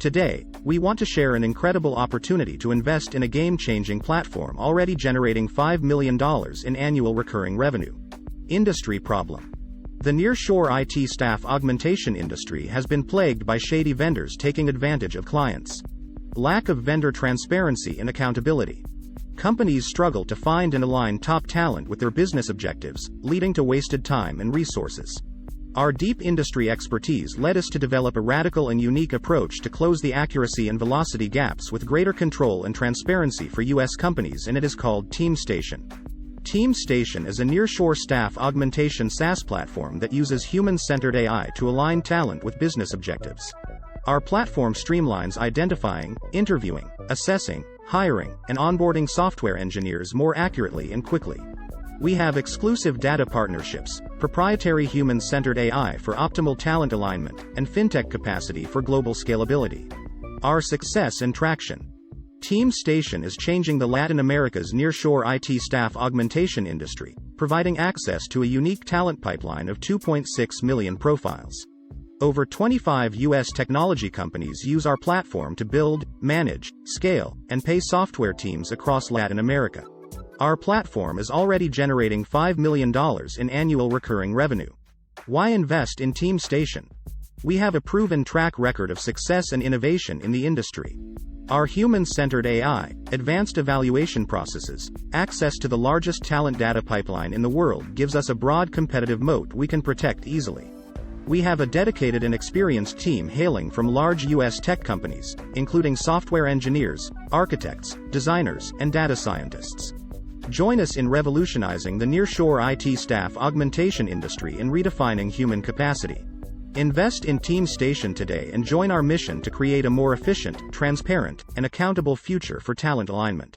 Today, we want to share an incredible opportunity to invest in a game-changing platform already generating $5 million in annual recurring revenue. Industry problem. The nearshore IT staff augmentation industry has been plagued by shady vendors taking advantage of clients. Lack of vendor transparency and accountability. Companies struggle to find and align top talent with their business objectives, leading to wasted time and resources. Our deep industry expertise led us to develop a radical and unique approach to close the accuracy and velocity gaps with greater control and transparency for U.S. companies, and it is called TeamStation. TeamStation is a nearshore staff augmentation SaaS platform that uses human-centered AI to align talent with business objectives. Our platform streamlines identifying, interviewing, assessing, hiring, and onboarding software engineers more accurately and quickly. We have exclusive data partnerships, proprietary human-centered AI for optimal talent alignment, and fintech capacity for global scalability. Our success and traction. TeamStation is changing the Latin America's nearshore IT staff augmentation industry, providing access to a unique talent pipeline of 2.6 million profiles. Over 25 U.S. technology companies use our platform to build, manage, scale, and pay software teams across Latin America. Our platform is already generating $5 million in annual recurring revenue. Why invest in TeamStation? We have a proven track record of success and innovation in the industry. Our human-centered AI, advanced evaluation processes, access to the largest talent data pipeline in the world gives us a broad competitive moat we can protect easily. We have a dedicated and experienced team hailing from large U.S. tech companies, including software engineers, architects, designers, and data scientists. Join us in revolutionizing the nearshore IT staff augmentation industry and redefining human capacity. Invest in TeamStation today and join our mission to create a more efficient, transparent, and accountable future for talent alignment.